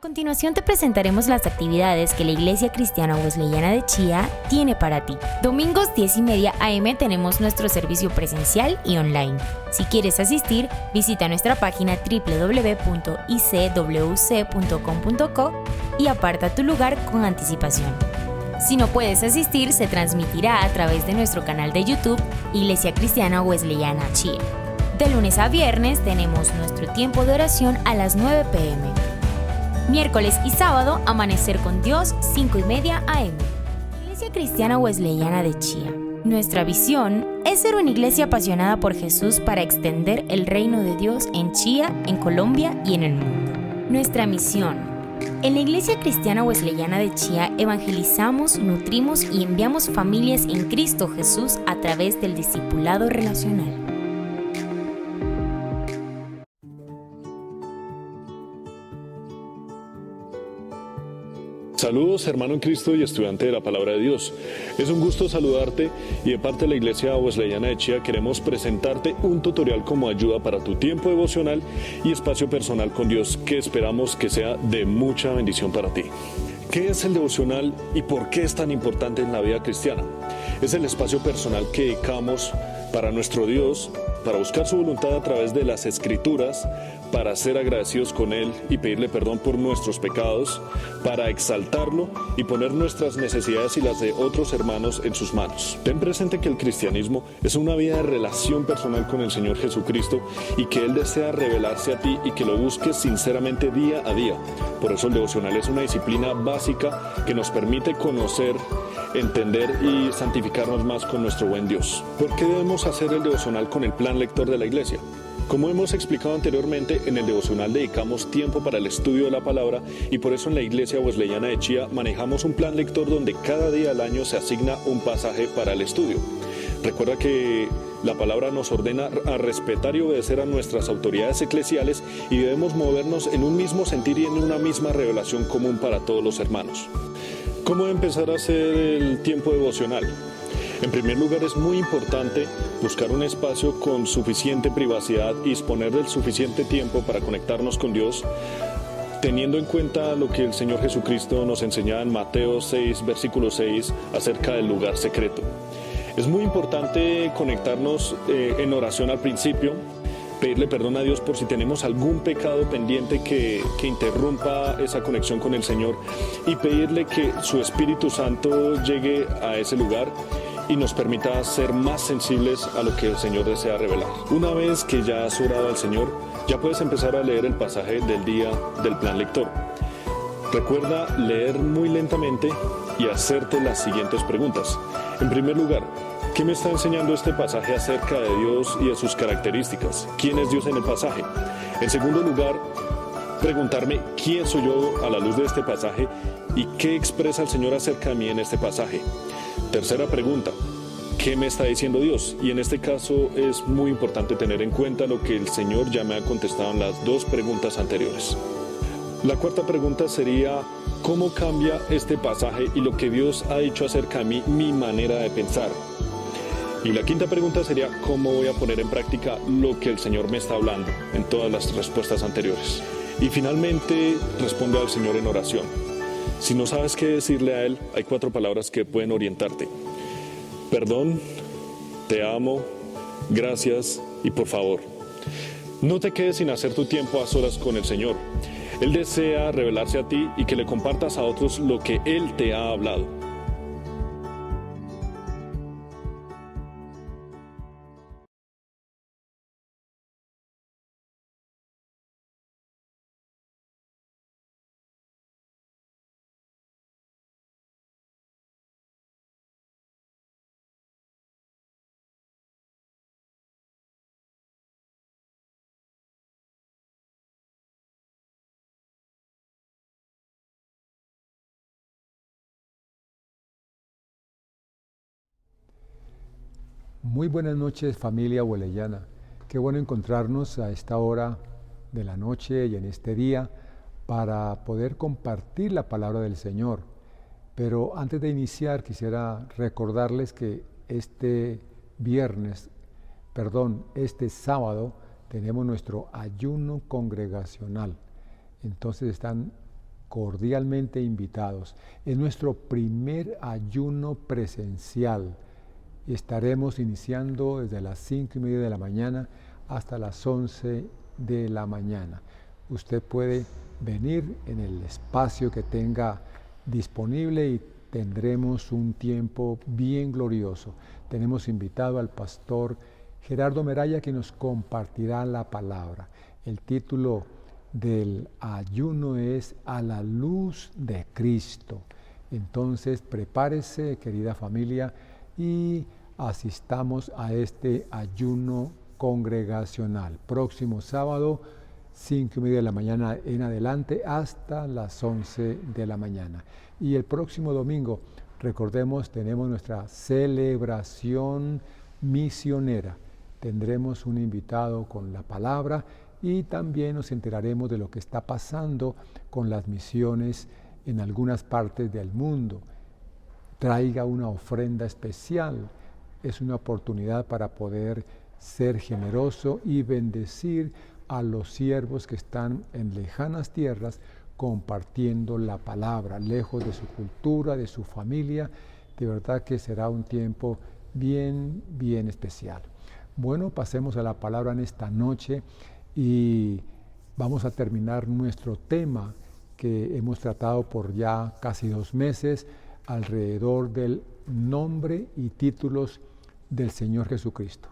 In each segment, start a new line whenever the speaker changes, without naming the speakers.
continuación te presentaremos las actividades que la Iglesia Cristiana Wesleyana de Chía tiene para ti. Domingos 10:30 a.m. tenemos nuestro servicio presencial y online. Si quieres asistir, visita nuestra página www.icwc.com.co y aparta tu lugar con anticipación. Si no puedes asistir, se transmitirá a través de nuestro canal de YouTube Iglesia Cristiana Wesleyana Chía. De lunes a viernes tenemos nuestro tiempo de oración a las 9 p.m. Miércoles y sábado, Amanecer con Dios, 5:30 a.m. Iglesia Cristiana Wesleyana de Chía. Nuestra visión es ser una iglesia apasionada por Jesús para extender el reino de Dios en Chía, en Colombia y en el mundo. Nuestra misión. En la Iglesia Cristiana Wesleyana de Chía evangelizamos, nutrimos y enviamos familias en Cristo Jesús a través del discipulado relacional.
Saludos, hermano en Cristo y estudiante de la Palabra de Dios. Es un gusto saludarte y de parte de la Iglesia Wesleyana de Chía queremos presentarte un tutorial como ayuda para tu tiempo devocional y espacio personal con Dios que esperamos que sea de mucha bendición para ti. ¿Qué es el devocional y por qué es tan importante en la vida cristiana? Es el espacio personal que dedicamos para nuestro Dios, para buscar su voluntad a través de las Escrituras, para ser agradecidos con Él y pedirle perdón por nuestros pecados, para exaltarlo y poner nuestras necesidades y las de otros hermanos en sus manos. Ten presente que el cristianismo es una vida de relación personal con el Señor Jesucristo y que Él desea revelarse a ti y que lo busques sinceramente día a día. Por eso el devocional es una disciplina básica que nos permite conocer, entender y santificarnos más con nuestro buen Dios. ¿Por qué debemos hacer el devocional con el plan lector de la iglesia? Como hemos explicado anteriormente, en el devocional dedicamos tiempo para el estudio de la palabra y por eso en la Iglesia Wesleyana de Chía manejamos un plan lector donde cada día al año se asigna un pasaje para el estudio. Recuerda que la palabra nos ordena a respetar y obedecer a nuestras autoridades eclesiales y debemos movernos en un mismo sentir y en una misma revelación común para todos los hermanos. ¿Cómo empezar a hacer el tiempo devocional? En primer lugar, es muy importante buscar un espacio con suficiente privacidad y disponer del suficiente tiempo para conectarnos con Dios, teniendo en cuenta lo que el Señor Jesucristo nos enseñaba en Mateo 6, versículo 6, acerca del lugar secreto. Es muy importante conectarnos en oración al principio, pedirle perdón a Dios por si tenemos algún pecado pendiente que interrumpa esa conexión con el Señor y pedirle que su Espíritu Santo llegue a ese lugar y nos permita ser más sensibles a lo que el Señor desea revelar. Una vez que ya has orado al Señor, ya puedes empezar a leer el pasaje del día del plan lector. Recuerda leer muy lentamente y hacerte las siguientes preguntas. En primer lugar, ¿qué me está enseñando este pasaje acerca de Dios y de sus características? ¿Quién es Dios en el pasaje? En segundo lugar, preguntarme quién soy yo a la luz de este pasaje y qué expresa el Señor acerca de mí en este pasaje. Tercera pregunta, ¿qué me está diciendo Dios? Y en este caso es muy importante tener en cuenta lo que el Señor ya me ha contestado en las dos preguntas anteriores. La cuarta pregunta sería, ¿cómo cambia este pasaje y lo que Dios ha dicho acerca de mí, mi manera de pensar? Y la quinta pregunta sería, ¿cómo voy a poner en práctica lo que el Señor me está hablando en todas las respuestas anteriores? Y finalmente, responde al Señor en oración. Si no sabes qué decirle a Él, hay 4 palabras que pueden orientarte. Perdón, te amo, gracias y por favor. No te quedes sin hacer tu tiempo a solas con el Señor. Él desea revelarse a ti y que le compartas a otros lo que Él te ha hablado.
Muy buenas noches, familia wesleyana. Qué bueno encontrarnos a esta hora de la noche y en este día para poder compartir la palabra del Señor. Pero antes de iniciar quisiera recordarles que este sábado tenemos nuestro ayuno congregacional. Entonces están cordialmente invitados. Es nuestro primer ayuno presencial. Estaremos iniciando desde las 5:30 de la mañana hasta las 11 de la mañana. Usted puede venir en el espacio que tenga disponible y tendremos un tiempo bien glorioso. Tenemos invitado al pastor Gerardo Meraya, que nos compartirá la palabra. El título del ayuno es A la luz de Cristo. Entonces, prepárese, querida familia, y asistamos a este ayuno congregacional. Próximo sábado, 5:30 de la mañana en adelante, hasta las 11 de la mañana. Y el próximo domingo, recordemos, tenemos nuestra celebración misionera. Tendremos un invitado con la palabra y también nos enteraremos de lo que está pasando con las misiones en algunas partes del mundo. Traiga una ofrenda especial. Es una oportunidad para poder ser generoso y bendecir a los siervos que están en lejanas tierras compartiendo la palabra, lejos de su cultura, de su familia. De verdad que será un tiempo bien especial. Bueno, pasemos a la palabra en esta noche y vamos a terminar nuestro tema que hemos tratado por ya casi 2 meses alrededor del nombre y títulos del Señor Jesucristo.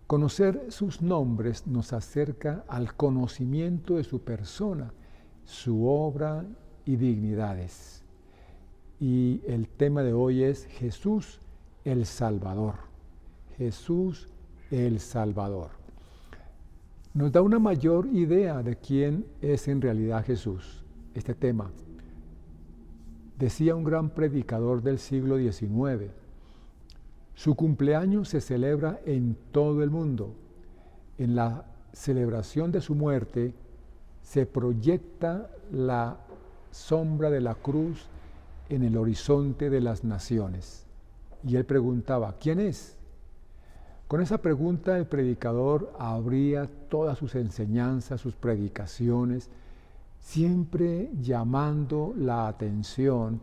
Conocer sus nombres nos acerca al conocimiento de su persona, su obra y dignidades. Y el tema de hoy es Jesús el Salvador. Jesús el Salvador. Nos da una mayor idea de quién es en realidad Jesús, este tema. Decía un gran predicador del siglo XIX, su cumpleaños se celebra en todo el mundo. En la celebración de su muerte se proyecta la sombra de la cruz en el horizonte de las naciones. Y él preguntaba, ¿quién es? Con esa pregunta el predicador abría todas sus enseñanzas, sus predicaciones, siempre llamando la atención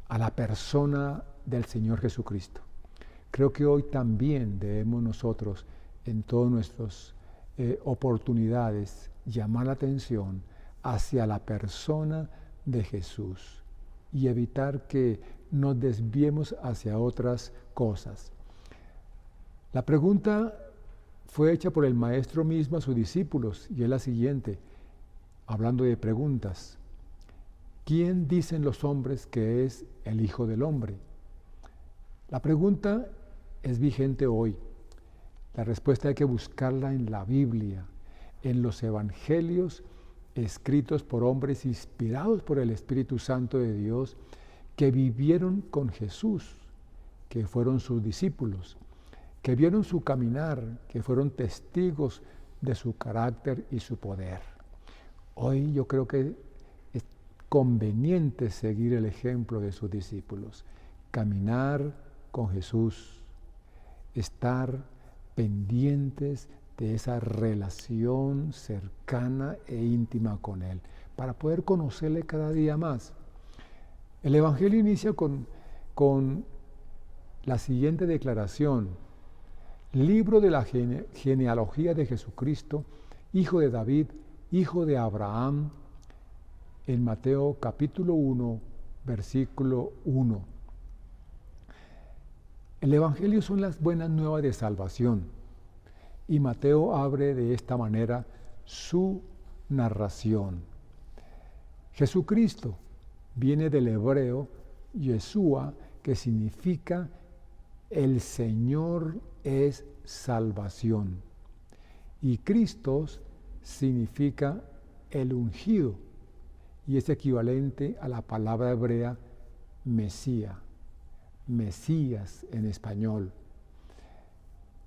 a la persona del Señor Jesucristo. Creo que hoy también debemos nosotros, en todas nuestras oportunidades, llamar la atención hacia la persona de Jesús y evitar que nos desviemos hacia otras cosas. La pregunta fue hecha por el Maestro mismo a sus discípulos y es la siguiente, hablando de preguntas. ¿Quién dicen los hombres que es el Hijo del Hombre? La pregunta es vigente hoy. La respuesta hay que buscarla en la Biblia, en los evangelios escritos por hombres inspirados por el Espíritu Santo de Dios que vivieron con Jesús, que fueron sus discípulos, que vieron su caminar, que fueron testigos de su carácter y su poder. Hoy yo creo que es conveniente seguir el ejemplo de sus discípulos, caminar con Jesús, estar pendientes de esa relación cercana e íntima con Él, para poder conocerle cada día más. El Evangelio inicia con la siguiente declaración: libro de la genealogía de Jesucristo, hijo de David, hijo de Abraham, en Mateo capítulo 1, versículo 1. El Evangelio son las buenas nuevas de salvación y Mateo abre de esta manera su narración. Jesucristo viene del hebreo Yeshua, que significa el Señor es salvación, y Cristos significa el ungido y es equivalente a la palabra hebrea Mesías en español.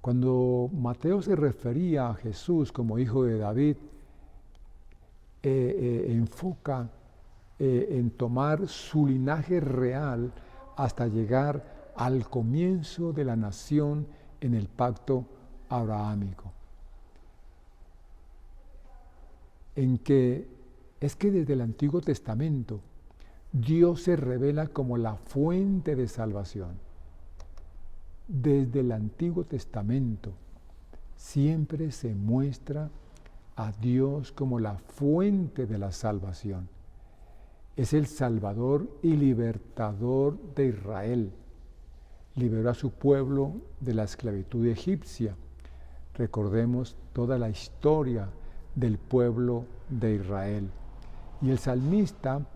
Cuando Mateo se refería a Jesús como hijo de David, enfoca en tomar su linaje real hasta llegar al comienzo de la nación en el pacto abrahámico, en que es que desde el Antiguo Testamento Dios se revela como la fuente de salvación. Desde el Antiguo Testamento siempre se muestra a Dios como la fuente de la salvación. Es el Salvador y libertador de Israel. Liberó a su pueblo de la esclavitud egipcia. Recordemos toda la historia del pueblo de Israel. Y el salmista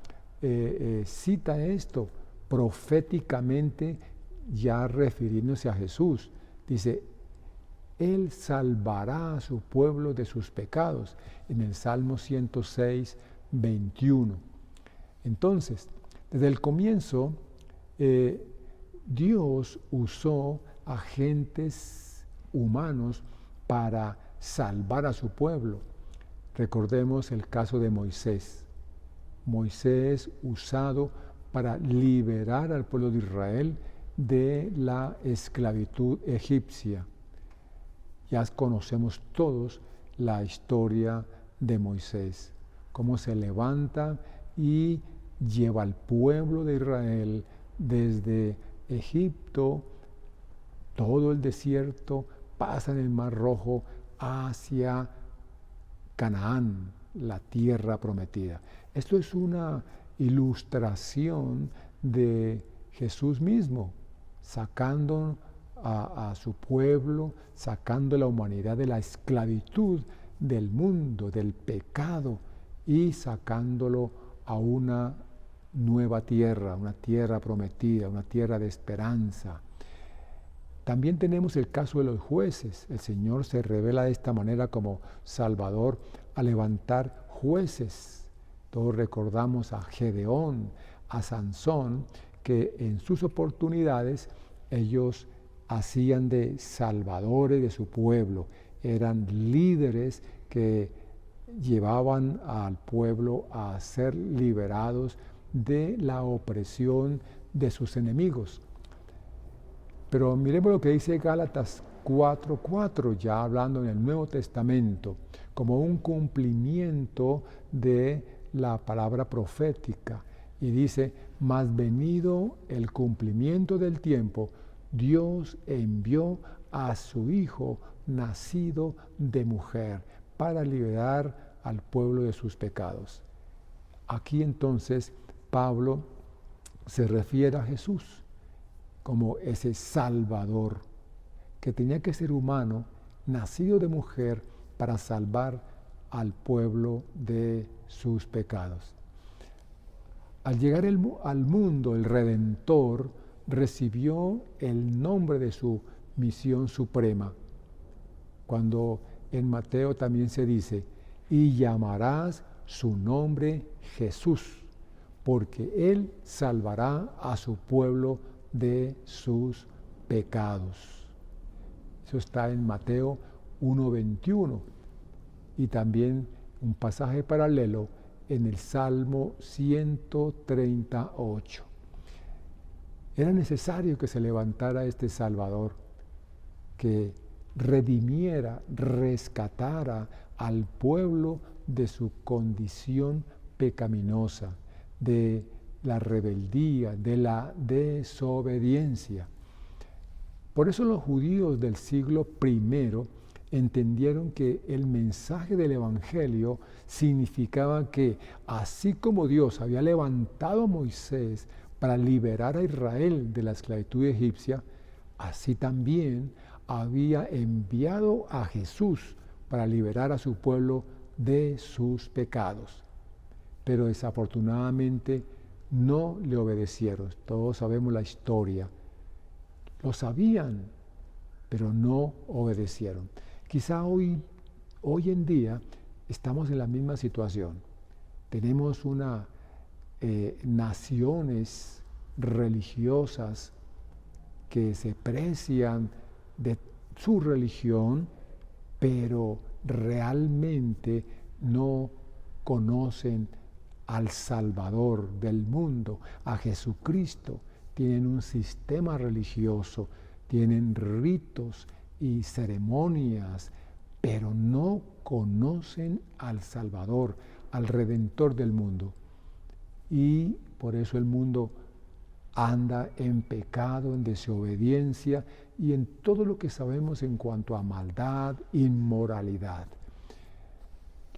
cita esto proféticamente, ya refiriéndose a Jesús. Dice, Él salvará a su pueblo de sus pecados, en el Salmo 106, 21. Entonces, desde el comienzo, Dios usó agentes humanos para salvar a su pueblo. Recordemos el caso de Moisés. Moisés usado para liberar al pueblo de Israel de la esclavitud egipcia. Ya conocemos todos la historia de Moisés, cómo se levanta y lleva al pueblo de Israel desde Egipto, todo el desierto, pasa en el Mar Rojo hacia Canaán, la tierra prometida. Esto es una ilustración de Jesús mismo, sacando a su pueblo, sacando a la humanidad de la esclavitud del mundo, del pecado, y sacándolo a una nueva tierra, una tierra prometida, una tierra de esperanza. También tenemos el caso de los jueces. El Señor se revela de esta manera como Salvador a levantar jueces. Todos recordamos a Gedeón, a Sansón, que en sus oportunidades ellos hacían de salvadores de su pueblo. Eran líderes que llevaban al pueblo a ser liberados de la opresión de sus enemigos. Pero miremos lo que dice Gálatas 4:4, ya hablando en el Nuevo Testamento, como un cumplimiento de la palabra profética. Y dice, mas venido el cumplimiento del tiempo, Dios envió a su Hijo, nacido de mujer, para liberar al pueblo de sus pecados. Aquí entonces Pablo se refiere a Jesús como ese Salvador, que tenía que ser humano, nacido de mujer, para salvar al pueblo de sus pecados. Al llegar al mundo, el Redentor recibió el nombre de su misión suprema. Cuando en Mateo también se dice, y llamarás su nombre Jesús, porque Él salvará a su pueblo de sus pecados. Eso está en Mateo 1:21 y también un pasaje paralelo en el Salmo 138. Era necesario que se levantara este Salvador, que redimiera, rescatara al pueblo de su condición pecaminosa, de la rebeldía, de la desobediencia. Por eso los judíos del siglo I entendieron que el mensaje del Evangelio significaba que así como Dios había levantado a Moisés para liberar a Israel de la esclavitud egipcia, así también había enviado a Jesús para liberar a su pueblo de sus pecados. Pero desafortunadamente no le obedecieron. Todos sabemos la historia. Lo sabían, pero no obedecieron. Quizá hoy en día estamos en la misma situación. Tenemos naciones religiosas que se precian de su religión, pero realmente no conocen al Salvador del mundo, a Jesucristo. Tienen un sistema religioso, tienen ritos y ceremonias, pero no conocen al Salvador, al Redentor del mundo. Y por eso el mundo anda en pecado, en desobediencia y en todo lo que sabemos en cuanto a maldad, inmoralidad.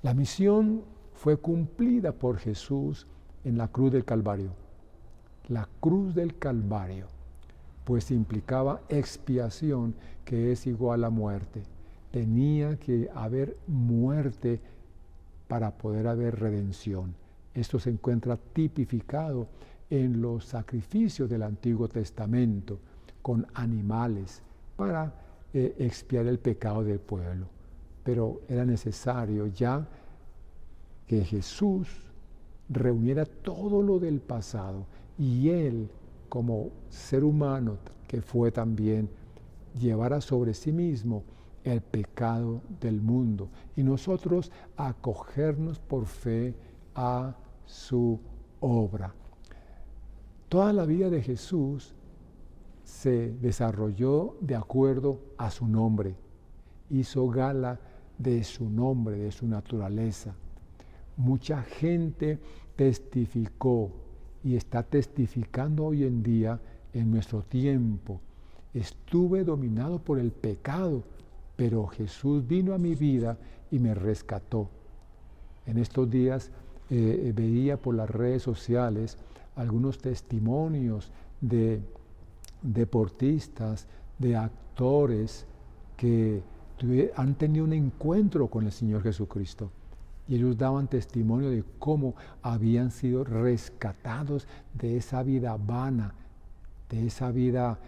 La misión fue cumplida por Jesús en la cruz del Calvario. La cruz del Calvario, pues implicaba expiación, que es igual a muerte. Tenía que haber muerte para poder haber redención. Esto se encuentra tipificado en los sacrificios del Antiguo Testamento con animales para expiar el pecado del pueblo. Pero era necesario ya que Jesús reuniera todo lo del pasado y Él, como ser humano que fue también, llevara sobre sí mismo el pecado del mundo y nosotros acogernos por fe a su obra. Toda la vida de Jesús se desarrolló de acuerdo a su nombre, hizo gala de su nombre, de su naturaleza. Mucha gente testificó y está testificando hoy en día en nuestro tiempo. Estuve dominado por el pecado, pero Jesús vino a mi vida y me rescató. En estos días veía por las redes sociales algunos testimonios de deportistas, de actores que han tenido un encuentro con el Señor Jesucristo. Y ellos daban testimonio de cómo habían sido rescatados de esa vida vana, de esa vida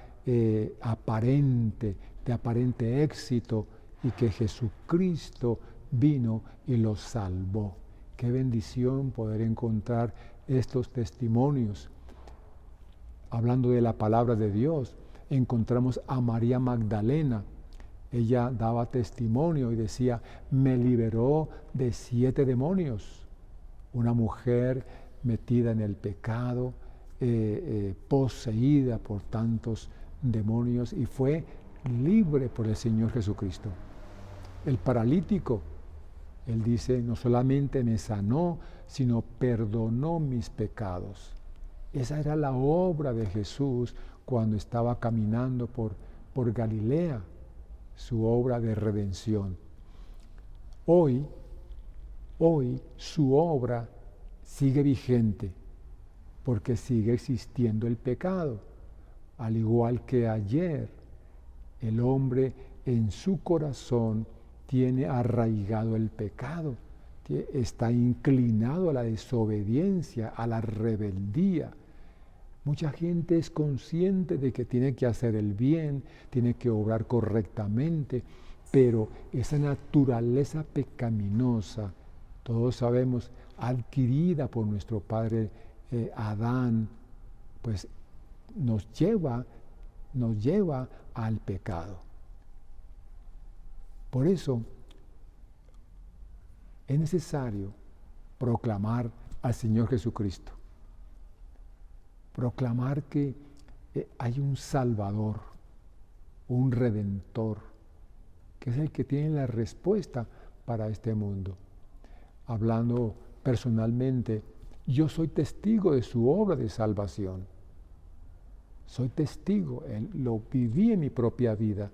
aparente, de aparente éxito, y que Jesucristo vino y los salvó. Qué bendición poder encontrar estos testimonios. Hablando de la palabra de Dios, encontramos a María Magdalena. Ella daba testimonio y decía, me liberó de 7 demonios. Una mujer metida en el pecado, poseída por tantos demonios y fue libre por el Señor Jesucristo. El paralítico, él dice, no solamente me sanó, sino perdonó mis pecados. Esa era la obra de Jesús cuando estaba caminando por Galilea, su obra de redención. Hoy su obra sigue vigente porque sigue existiendo el pecado. Al igual que ayer, el hombre en su corazón tiene arraigado el pecado, está inclinado a la desobediencia, a la rebeldía. Mucha gente es consciente de que tiene que hacer el bien, tiene que obrar correctamente, pero esa naturaleza pecaminosa, todos sabemos, adquirida por nuestro padre Adán, pues nos lleva al pecado. Por eso es necesario proclamar al Señor Jesucristo. Proclamar que hay un Salvador, un Redentor, que es el que tiene la respuesta para este mundo. Hablando personalmente, yo soy testigo de su obra de salvación. Soy testigo, lo viví en mi propia vida.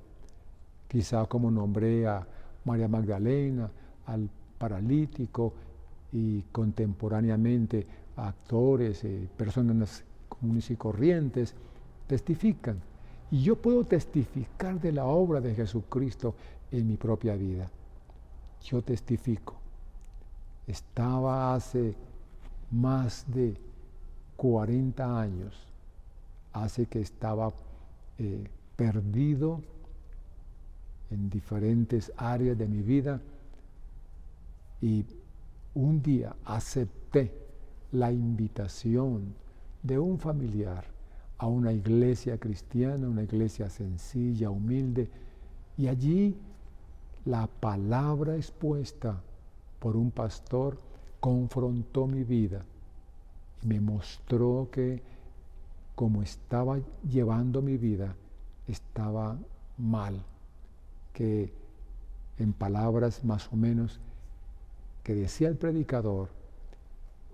Quizá como nombré a María Magdalena, al paralítico y contemporáneamente a actores, personas comunes y corrientes, testifican. Y yo puedo testificar de la obra de Jesucristo en mi propia vida. Yo testifico. Estaba hace más de 40 años, hace que estaba perdido en diferentes áreas de mi vida y un día acepté la invitación de un familiar a una iglesia cristiana, una iglesia sencilla, humilde, y allí la palabra expuesta por un pastor confrontó mi vida y me mostró que como estaba llevando mi vida estaba mal, que en palabras más o menos que decía el predicador,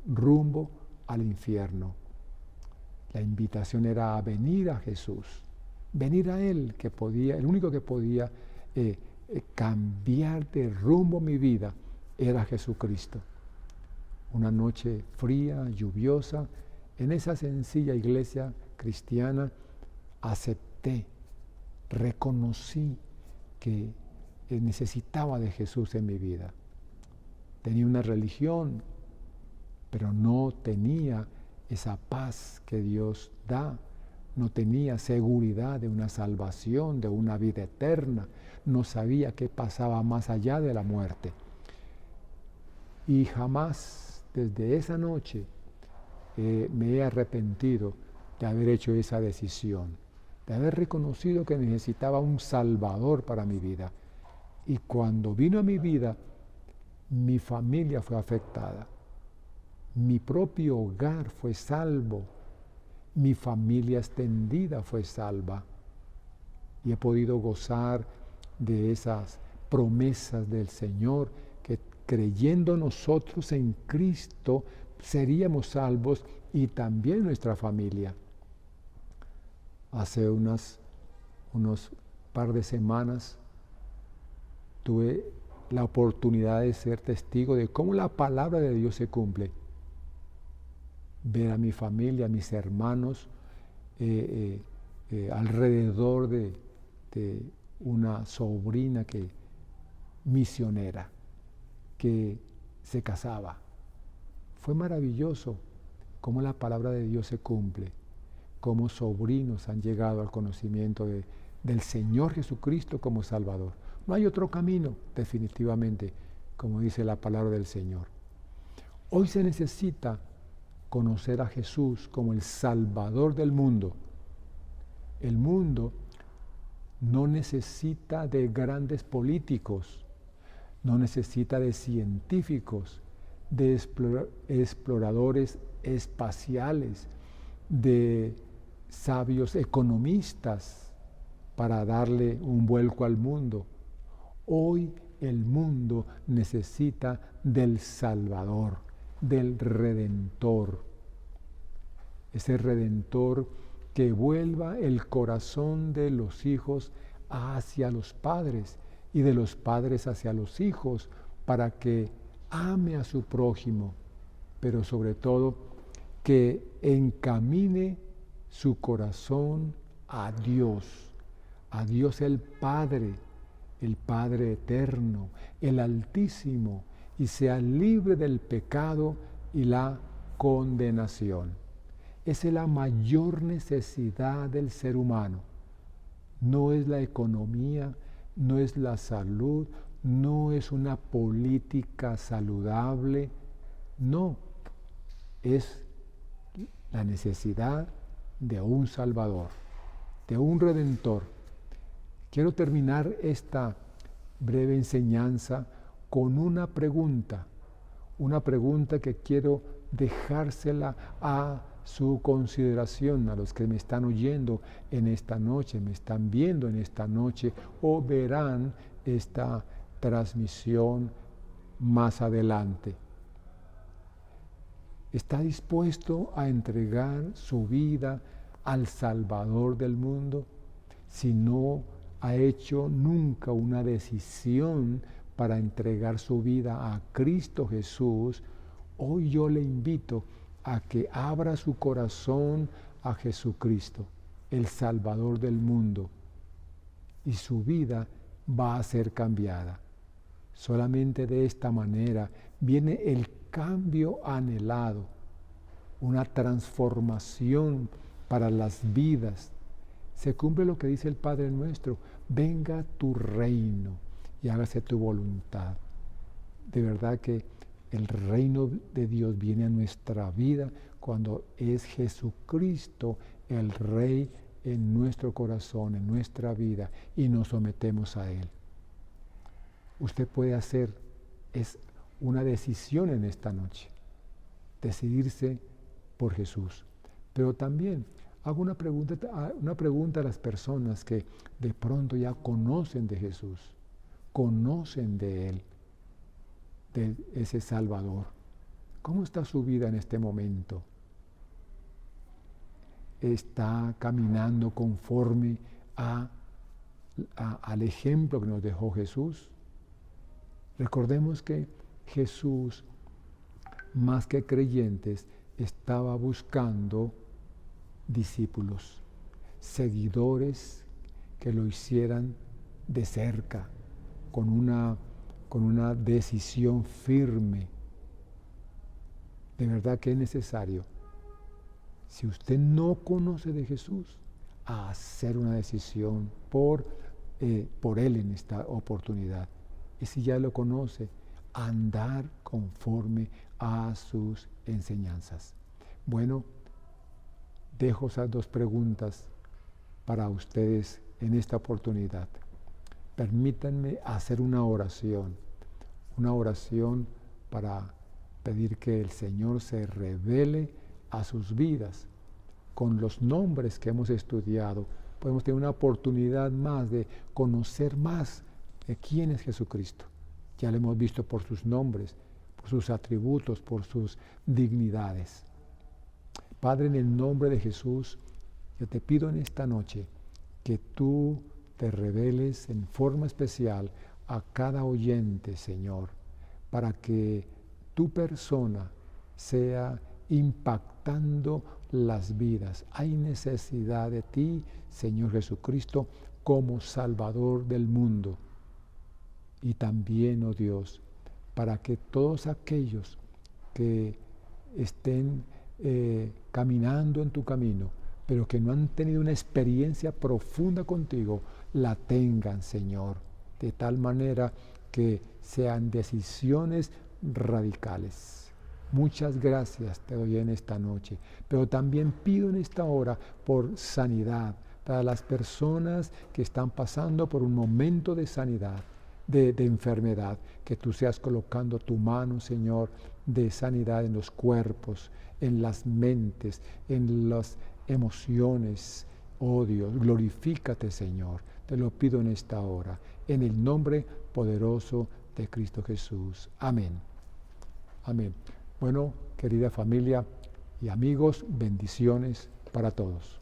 rumbo al infierno. La invitación era a venir a Jesús, venir a Él, que podía, el único que podía cambiar de rumbo mi vida era Jesucristo. Una noche fría, lluviosa, en esa sencilla iglesia cristiana acepté, reconocí que necesitaba de Jesús en mi vida. Tenía una religión, pero no tenía esa paz que Dios da, no tenía seguridad de una salvación, de una vida eterna, no sabía qué pasaba más allá de la muerte. Y jamás, desde esa noche, me he arrepentido de haber hecho esa decisión, de haber reconocido que necesitaba un Salvador para mi vida. Y cuando vino a mi vida, mi familia fue afectada, mi propio hogar fue salvo, mi familia extendida fue salva. Y he podido gozar de esas promesas del Señor, que creyendo nosotros en Cristo seríamos salvos y también nuestra familia. Hace unos par de semanas tuve la oportunidad de ser testigo de cómo la palabra de Dios se cumple. Ver a mi familia, a mis hermanos, alrededor de una sobrina misionera que se casaba. Fue maravilloso cómo la palabra de Dios se cumple, cómo sobrinos han llegado al conocimiento del Señor Jesucristo como Salvador. No hay otro camino, definitivamente, como dice la palabra del Señor. Hoy se necesita conocer a Jesús como el Salvador del mundo. El mundo no necesita de grandes políticos, no necesita de científicos, de exploradores espaciales, de sabios economistas para darle un vuelco al mundo. Hoy el mundo necesita del Salvador, del Redentor. Ese Redentor que vuelva el corazón de los hijos hacia los padres y de los padres hacia los hijos, para que ame a su prójimo, pero sobre todo que encamine su corazón a Dios el Padre eterno, el Altísimo, y sea libre del pecado y la condenación. Esa es la mayor necesidad del ser humano. No es la economía, no es la salud, no es una política saludable, no, es la necesidad de un Salvador, de un Redentor. Quiero terminar esta breve enseñanza con una pregunta que quiero dejársela a su consideración, a los que me están oyendo en esta noche, me están viendo en esta noche o verán esta transmisión más adelante. ¿Está dispuesto a entregar su vida al Salvador del mundo? Si no ha hecho nunca una decisión para entregar su vida a Cristo Jesús, hoy yo le invito a que abra su corazón a Jesucristo, el Salvador del mundo, y su vida va a ser cambiada. Solamente de esta manera viene el cambio anhelado, una transformación para las vidas. Se cumple lo que dice el Padre nuestro: venga tu reino y hágase tu voluntad. De verdad que el reino de Dios viene a nuestra vida cuando es Jesucristo el Rey en nuestro corazón, en nuestra vida, y nos sometemos a Él. Usted puede hacer, es una decisión en esta noche, decidirse por Jesús. Pero también hago una pregunta a las personas que de pronto ya conocen de Jesús, conocen de Él, de ese Salvador. ¿Cómo está su vida en este momento? ¿Está caminando conforme al ejemplo que nos dejó Jesús? Recordemos que Jesús, más que creyentes, estaba buscando discípulos, seguidores que lo hicieran de cerca, con una decisión firme. De verdad que es necesario, si usted no conoce de Jesús, a hacer una decisión por Él en esta oportunidad. Y si ya lo conoce, andar conforme a sus enseñanzas. Bueno, dejo esas dos preguntas para ustedes en esta oportunidad. Permítanme hacer una oración para pedir que el Señor se revele a sus vidas. Con los nombres que hemos estudiado, podemos tener una oportunidad más de conocer más de quién es Jesucristo. Ya lo hemos visto por sus nombres, por sus atributos, por sus dignidades. Padre, en el nombre de Jesús, yo te pido en esta noche que tú te reveles en forma especial a cada oyente, Señor, para que tu persona sea impactando las vidas. Hay necesidad de ti, Señor Jesucristo, como Salvador del mundo. Y también, oh Dios, para que todos aquellos que estén caminando en tu camino, pero que no han tenido una experiencia profunda contigo, la tengan, Señor, de tal manera que sean decisiones radicales. Muchas gracias te doy en esta noche, pero también pido en esta hora por sanidad, para las personas que están pasando por un momento de sanidad, de enfermedad, que tú seas colocando tu mano, Señor, de sanidad en los cuerpos, en las mentes, en las emociones. Oh Dios, glorifícate, Señor, te lo pido en esta hora, en el nombre poderoso de Cristo Jesús. Amén. Amén. Bueno, querida familia y amigos, bendiciones para todos.